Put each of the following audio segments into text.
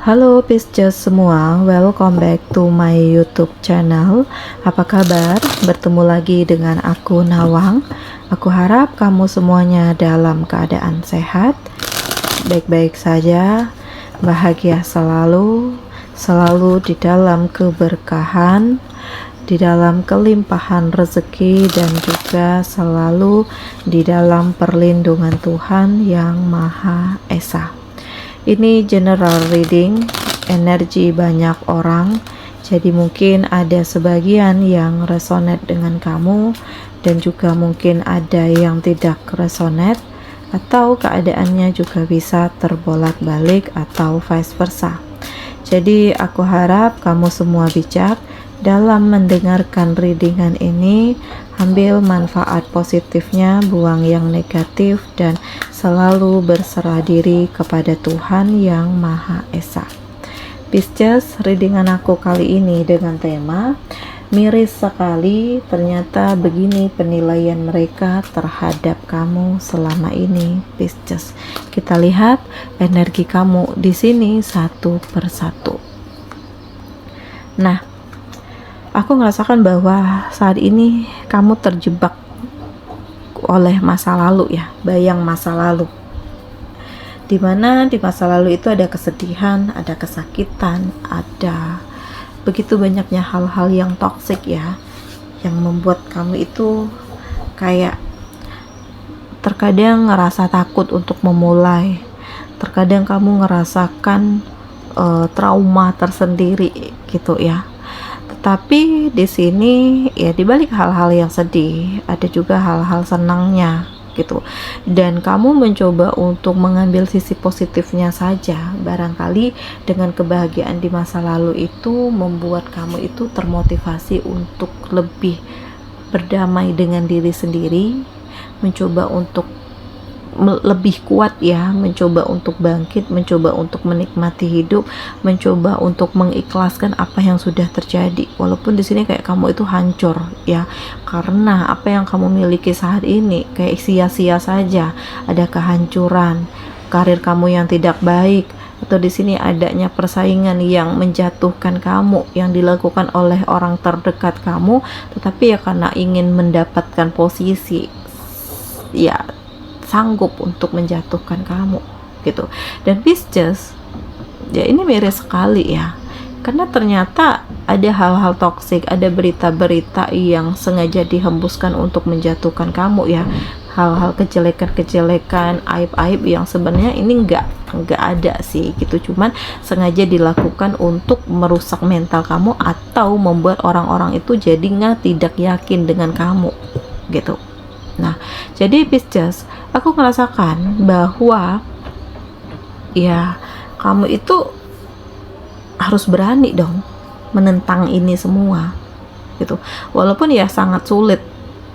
Halo Pisces semua, welcome back to my YouTube channel. Apa kabar? Bertemu lagi dengan aku Nawang. Aku harap kamu semuanya dalam keadaan sehat, baik-baik saja, bahagia selalu, selalu di dalam keberkahan, di dalam kelimpahan rezeki, dan juga selalu di dalam perlindungan Tuhan Yang Maha Esa. Ini general reading, energi banyak orang, jadi mungkin ada sebagian yang resonate dengan kamu, dan juga mungkin ada yang tidak resonate, atau keadaannya juga bisa terbolak-balik atau vice versa. Jadi aku harap kamu semua bijak dalam mendengarkan readingan ini. Ambil manfaat positifnya, buang yang negatif, dan selalu berserah diri kepada Tuhan Yang Maha Esa. Pisces, readingan aku kali ini dengan tema miris sekali, ternyata begini penilaian mereka terhadap kamu selama ini. Pisces, kita lihat energi kamu di sini satu persatu. Nah, aku merasakan bahwa saat ini kamu terjebak oleh masa lalu ya, bayang masa lalu. Dimana di masa lalu itu ada kesedihan, ada kesakitan, ada begitu banyaknya hal-hal yang toksik ya, yang membuat kamu itu kayak terkadang ngerasa takut untuk memulai, terkadang kamu ngerasakan trauma tersendiri gitu ya. Tetapi di sini ya, di balik hal-hal yang sedih ada juga hal-hal senangnya gitu, dan kamu mencoba untuk mengambil sisi positifnya saja. Barangkali dengan kebahagiaan di masa lalu itu membuat kamu itu termotivasi untuk lebih berdamai dengan diri sendiri, mencoba untuk lebih kuat ya, mencoba untuk bangkit, mencoba untuk menikmati hidup, mencoba untuk mengikhlaskan apa yang sudah terjadi. Walaupun di sini kayak kamu itu hancur ya, karena apa yang kamu miliki saat ini kayak sia-sia saja, ada kehancuran, karir kamu yang tidak baik, atau di sini adanya persaingan yang menjatuhkan kamu yang dilakukan oleh orang terdekat kamu, tetapi ya karena ingin mendapatkan posisi ya sanggup untuk menjatuhkan kamu gitu. Dan Pisces ya, ini miris sekali ya, karena ternyata ada hal-hal toksik, ada berita-berita yang sengaja dihembuskan untuk menjatuhkan kamu ya, hal-hal kejelekan-kejelekan, aib-aib yang sebenarnya ini enggak ada sih gitu, cuman sengaja dilakukan untuk merusak mental kamu atau membuat orang-orang itu jadinya tidak yakin dengan kamu gitu. Nah, jadi Pisces, aku merasakan bahwa ya kamu itu harus berani dong menentang ini semua gitu. Walaupun ya sangat sulit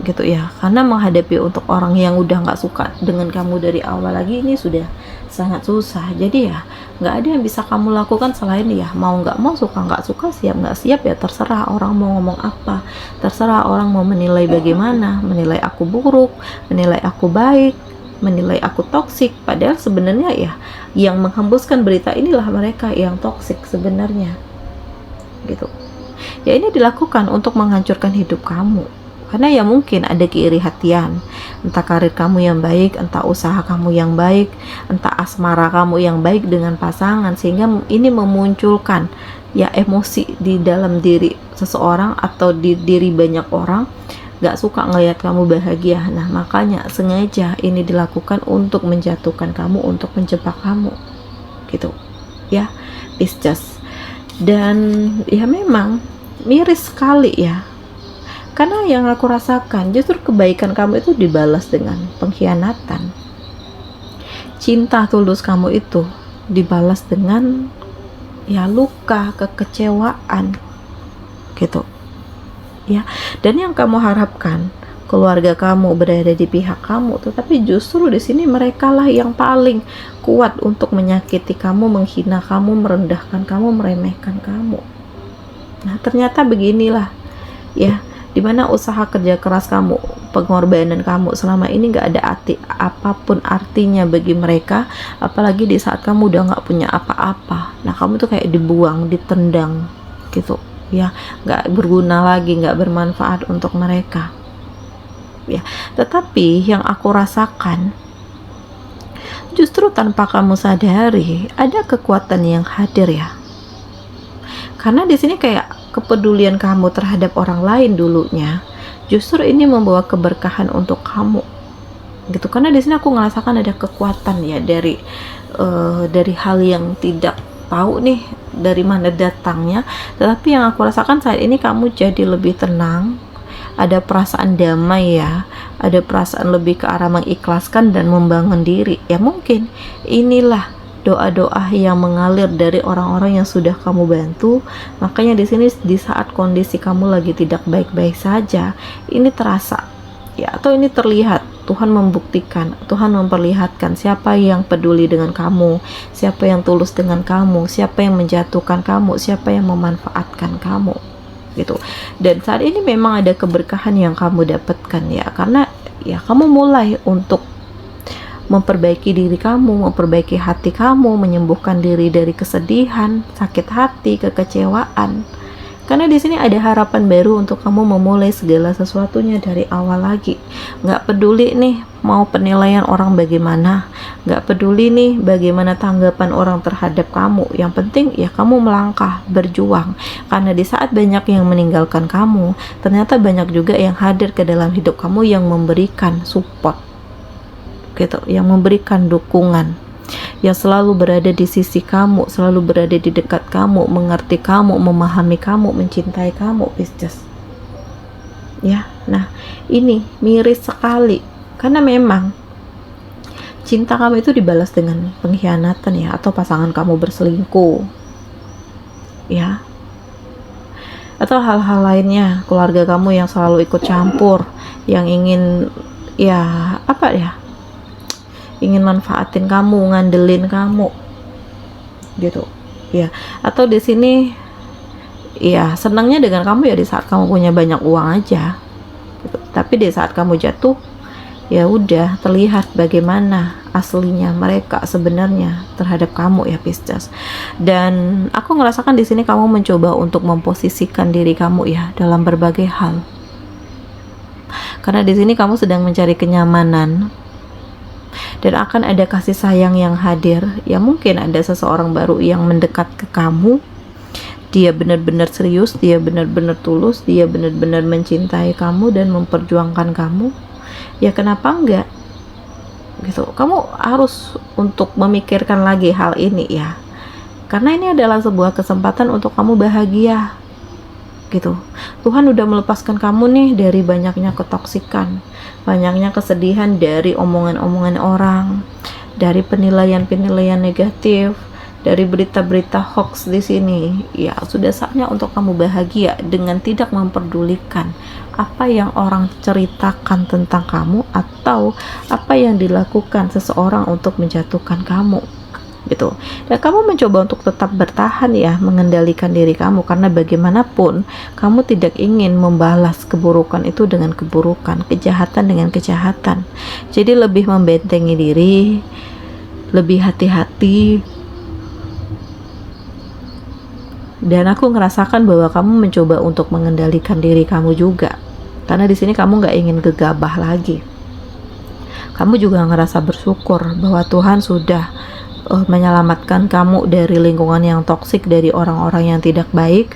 gitu ya, karena menghadapi untuk orang yang udah nggak suka dengan kamu dari awal lagi ini sudah sangat susah. Jadi ya nggak ada yang bisa kamu lakukan selain ya mau nggak mau, suka nggak suka, siap nggak siap ya terserah orang mau ngomong apa, terserah orang mau menilai bagaimana, menilai aku buruk, menilai aku baik, menilai aku toksik. Padahal sebenarnya ya yang menghembuskan berita inilah mereka yang toksik sebenarnya gitu ya. Ini dilakukan untuk menghancurkan hidup kamu, karena ya mungkin ada keiri hatian, entah karir kamu yang baik, entah usaha kamu yang baik, entah asmara kamu yang baik dengan pasangan, sehingga ini memunculkan ya emosi di dalam diri seseorang atau di diri banyak orang, gak suka ngelihat kamu bahagia. Nah makanya sengaja ini dilakukan untuk menjatuhkan kamu, untuk menjebak kamu gitu ya Pisces. Dan ya memang miris sekali ya, karena yang aku rasakan justru kebaikan kamu itu dibalas dengan pengkhianatan. Cinta tulus kamu itu dibalas dengan ya luka, kekecewaan gitu ya. Dan yang kamu harapkan keluarga kamu berada di pihak kamu, tetapi justru di sini mereka lah yang paling kuat untuk menyakiti kamu, menghina kamu, merendahkan kamu, meremehkan kamu. Nah ternyata beginilah ya, dimana usaha kerja keras kamu, pengorbanan kamu selama ini nggak ada apapun artinya bagi mereka, apalagi di saat kamu udah nggak punya apa-apa. Nah, kamu tuh kayak dibuang, ditendang gitu ya, nggak berguna lagi, nggak bermanfaat untuk mereka ya. Tetapi yang aku rasakan, justru tanpa kamu sadari ada kekuatan yang hadir ya. Karena di sini kayak kepedulian kamu terhadap orang lain dulunya, justru ini membawa keberkahan untuk kamu gitu. Karena di sini aku ngerasakan ada kekuatan ya dari hal yang tidak tahu nih dari mana datangnya, tetapi yang aku rasakan saat ini kamu jadi lebih tenang, ada perasaan damai ya, ada perasaan lebih ke arah mengikhlaskan dan membangun diri ya. Mungkin inilah doa-doa yang mengalir dari orang-orang yang sudah kamu bantu. Makanya di sini di saat kondisi kamu lagi tidak baik-baik saja, ini terasa ya, atau ini terlihat. Tuhan membuktikan, Tuhan memperlihatkan siapa yang peduli dengan kamu, siapa yang tulus dengan kamu, siapa yang menjatuhkan kamu, siapa yang memanfaatkan kamu gitu. Dan saat ini memang ada keberkahan yang kamu dapatkan ya, karena ya kamu mulai untuk memperbaiki diri kamu, memperbaiki hati kamu, menyembuhkan diri dari kesedihan, sakit hati, kekecewaan. Karena di sini ada harapan baru untuk kamu memulai segala sesuatunya dari awal lagi. Nggak peduli nih mau penilaian orang bagaimana, nggak peduli nih bagaimana tanggapan orang terhadap kamu. Yang penting ya kamu melangkah, berjuang. Karena di saat banyak yang meninggalkan kamu, ternyata banyak juga yang hadir ke dalam hidup kamu yang memberikan support gitu, yang memberikan dukungan, yang selalu berada di sisi kamu, selalu berada di dekat kamu, mengerti kamu, memahami kamu, mencintai kamu, Pisces ya. Nah, ini miris sekali karena memang cinta kamu itu dibalas dengan pengkhianatan ya, atau pasangan kamu berselingkuh ya, atau hal-hal lainnya, keluarga kamu yang selalu ikut campur, yang ingin ya apa ya, ingin manfaatin kamu, ngandelin kamu gitu ya. Atau di sini ya senangnya dengan kamu ya di saat kamu punya banyak uang aja gitu. Tapi di saat kamu jatuh ya udah terlihat bagaimana aslinya mereka sebenarnya terhadap kamu ya, Pisces. Dan aku ngerasakan di sini kamu mencoba untuk memposisikan diri kamu ya dalam berbagai hal. Karena di sini kamu sedang mencari kenyamanan, dan akan ada kasih sayang yang hadir ya. Mungkin ada seseorang baru yang mendekat ke kamu, dia benar-benar serius, dia benar-benar tulus, dia benar-benar mencintai kamu dan memperjuangkan kamu ya. Kenapa enggak gitu, kamu harus untuk memikirkan lagi hal ini ya, karena ini adalah sebuah kesempatan untuk kamu bahagia gitu. Tuhan udah melepaskan kamu nih dari banyaknya ketoksikan, banyaknya kesedihan dari omongan-omongan orang, dari penilaian-penilaian negatif, dari berita-berita hoax di sini. Ya, sudah saatnya untuk kamu bahagia dengan tidak memperdulikan apa yang orang ceritakan tentang kamu atau apa yang dilakukan seseorang untuk menjatuhkan kamu gitu. Dan kamu mencoba untuk tetap bertahan ya, mengendalikan diri kamu, karena bagaimanapun kamu tidak ingin membalas keburukan itu dengan keburukan, kejahatan dengan kejahatan. Jadi lebih membentengi diri, lebih hati-hati. Dan aku ngerasakan bahwa kamu mencoba untuk mengendalikan diri kamu juga, karena di sini kamu nggak ingin gegabah lagi. Kamu juga ngerasa bersyukur bahwa Tuhan sudah menyelamatkan kamu dari lingkungan yang toksik, dari orang-orang yang tidak baik.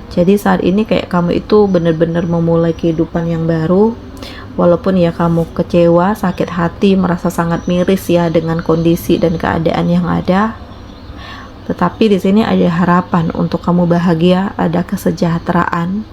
Jadi saat ini kayak kamu itu benar-benar memulai kehidupan yang baru. Walaupun ya kamu kecewa, sakit hati, merasa sangat miris ya dengan kondisi dan keadaan yang ada, tetapi di sini ada harapan untuk kamu bahagia, ada kesejahteraan,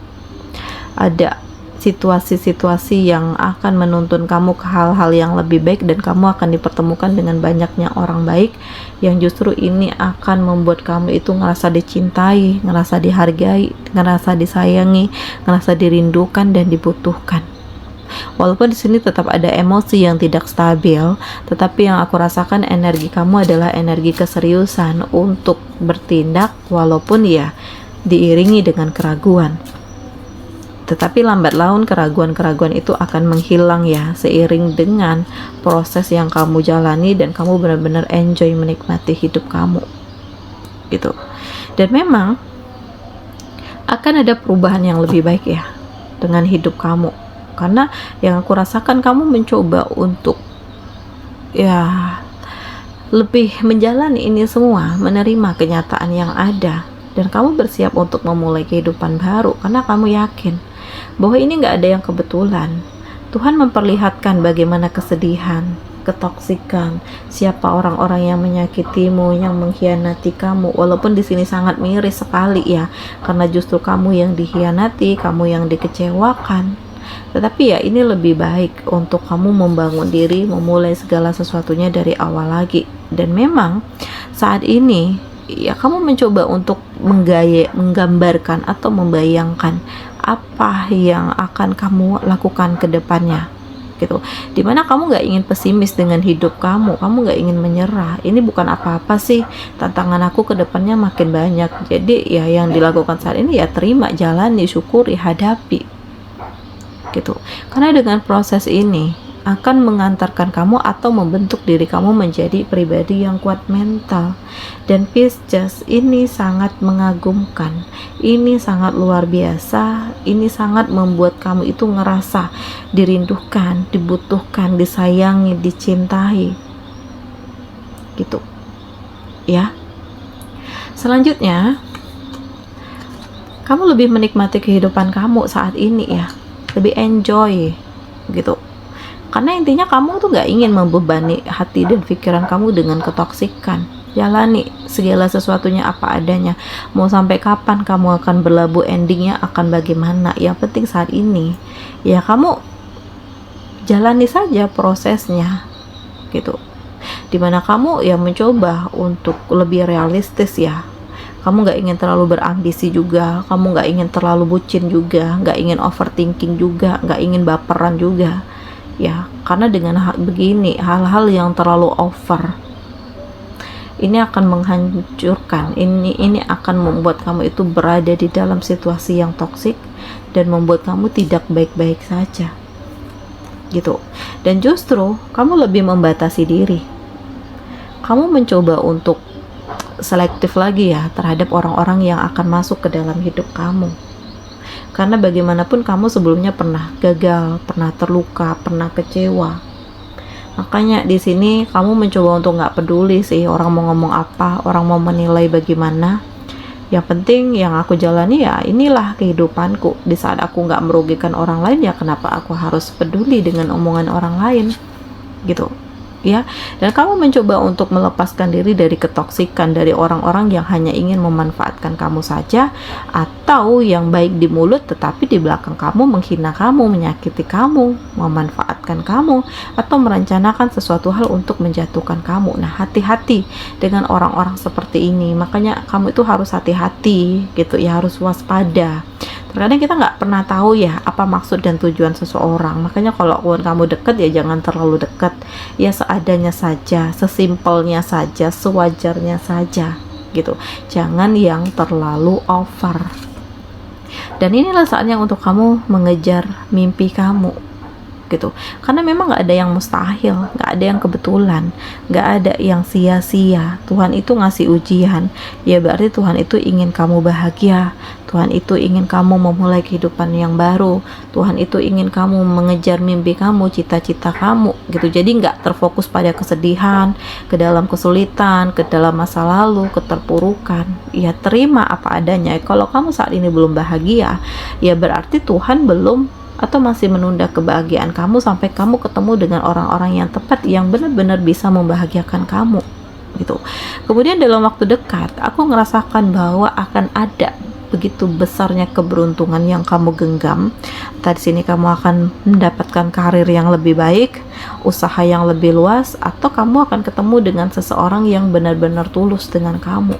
ada situasi-situasi yang akan menuntun kamu ke hal-hal yang lebih baik, dan kamu akan dipertemukan dengan banyaknya orang baik yang justru ini akan membuat kamu itu ngerasa dicintai, ngerasa dihargai, ngerasa disayangi, ngerasa dirindukan dan dibutuhkan. Walaupun di sini tetap ada emosi yang tidak stabil, tetapi yang aku rasakan energi kamu adalah energi keseriusan untuk bertindak walaupun ya diiringi dengan keraguan. Tetapi lambat laun keraguan-keraguan itu akan menghilang ya, seiring dengan proses yang kamu jalani dan kamu benar-benar enjoy menikmati hidup kamu gitu. Dan memang akan ada perubahan yang lebih baik ya dengan hidup kamu, karena yang aku rasakan kamu mencoba untuk ya lebih menjalani ini semua, menerima kenyataan yang ada, dan kamu bersiap untuk memulai kehidupan baru karena kamu yakin bahwa ini nggak ada yang kebetulan. Tuhan memperlihatkan bagaimana kesedihan, ketoksikan, siapa orang-orang yang menyakitimu, yang mengkhianati kamu, walaupun di sini sangat miris sekali ya, karena justru kamu yang dikhianati, kamu yang dikecewakan. Tetapi ya ini lebih baik untuk kamu membangun diri, memulai segala sesuatunya dari awal lagi. Dan memang saat ini ya kamu mencoba untuk menggambarkan atau membayangkan apa yang akan kamu lakukan ke depannya gitu, dimana kamu nggak ingin pesimis dengan hidup kamu nggak ingin menyerah. Ini bukan apa-apa sih, tantangan aku ke depannya makin banyak, jadi ya yang dilakukan saat ini ya terima, jalani, syukuri, hadapi gitu. Karena dengan proses ini akan mengantarkan kamu atau membentuk diri kamu menjadi pribadi yang kuat mental. Dan Pisces ini sangat mengagumkan, ini sangat luar biasa, ini sangat membuat kamu itu ngerasa dirindukan, dibutuhkan, disayangi, dicintai gitu ya. Selanjutnya, kamu lebih menikmati kehidupan kamu saat ini ya, lebih enjoy gitu. Karena intinya kamu tuh gak ingin membebani hati dan pikiran kamu dengan ketoksikan. Jalani segala sesuatunya apa adanya. Mau sampai kapan kamu akan berlabuh, endingnya akan bagaimana. Yang penting saat ini ya kamu jalani saja prosesnya gitu. Dimana kamu ya mencoba untuk lebih realistis ya. Kamu gak ingin terlalu berambisi juga, kamu gak ingin terlalu bucin juga, gak ingin overthinking juga, gak ingin baperan juga ya. Karena dengan begini, hal-hal yang terlalu over ini akan menghancurkan, ini akan membuat kamu itu berada di dalam situasi yang toksik dan membuat kamu tidak baik-baik saja gitu. Dan justru kamu lebih membatasi diri, kamu mencoba untuk selektif lagi ya terhadap orang-orang yang akan masuk ke dalam hidup kamu. Karena bagaimanapun kamu sebelumnya pernah gagal, pernah terluka, pernah kecewa. Makanya di sini kamu mencoba untuk nggak peduli sih orang mau ngomong apa, orang mau menilai bagaimana. Yang penting yang aku jalani ya inilah kehidupanku. Di saat aku nggak merugikan orang lain ya kenapa aku harus peduli dengan omongan orang lain gitu ya. Dan kamu mencoba untuk melepaskan diri dari ketoksikan, dari orang-orang yang hanya ingin memanfaatkan kamu saja, atau yang baik di mulut tetapi di belakang kamu menghina kamu, menyakiti kamu, memanfaatkan kamu, atau merencanakan sesuatu hal untuk menjatuhkan kamu. Nah, hati-hati dengan orang-orang seperti ini. Makanya kamu itu harus hati-hati gitu ya, harus waspada. Terkadang kita nggak pernah tahu ya apa maksud dan tujuan seseorang. Makanya kalau kamu deket ya jangan terlalu deket, ya seadanya saja, sesimpelnya saja, sewajarnya saja gitu. Jangan yang terlalu over. Dan inilah saatnya untuk kamu mengejar mimpi kamu gitu. Karena memang nggak ada yang mustahil, nggak ada yang kebetulan, nggak ada yang sia-sia. Tuhan itu ngasih ujian, ya berarti Tuhan itu ingin kamu bahagia. Tuhan itu ingin kamu memulai kehidupan yang baru. Tuhan itu ingin kamu mengejar mimpi kamu, cita-cita kamu gitu. Jadi nggak terfokus pada kesedihan, ke dalam kesulitan, ke dalam masa lalu, keterpurukan. Ya terima apa adanya. Kalau kamu saat ini belum bahagia, ya berarti Tuhan belum atau masih menunda kebahagiaan kamu sampai kamu ketemu dengan orang-orang yang tepat yang benar-benar bisa membahagiakan kamu gitu. Kemudian dalam waktu dekat aku ngerasakan bahwa akan ada begitu besarnya keberuntungan yang kamu genggam. Di sini kamu akan mendapatkan karir yang lebih baik, usaha yang lebih luas, atau kamu akan ketemu dengan seseorang yang benar-benar tulus dengan kamu.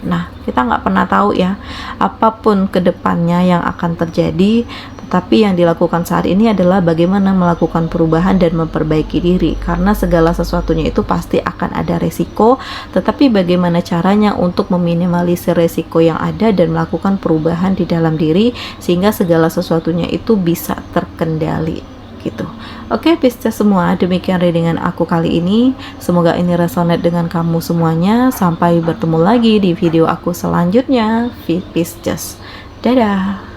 Nah, kita nggak pernah tahu ya apapun kedepannya yang akan terjadi, Tetapi yang dilakukan saat ini adalah bagaimana melakukan perubahan dan memperbaiki diri, karena segala sesuatunya itu pasti akan ada resiko, tetapi bagaimana caranya untuk meminimalisir resiko yang ada dan melakukan perubahan di dalam diri sehingga segala sesuatunya itu bisa terkendali gitu. Oke, Pisces semua, demikian readingan aku kali ini. Semoga ini resonate dengan kamu semuanya. Sampai bertemu lagi di video aku selanjutnya. Pisces, dadah.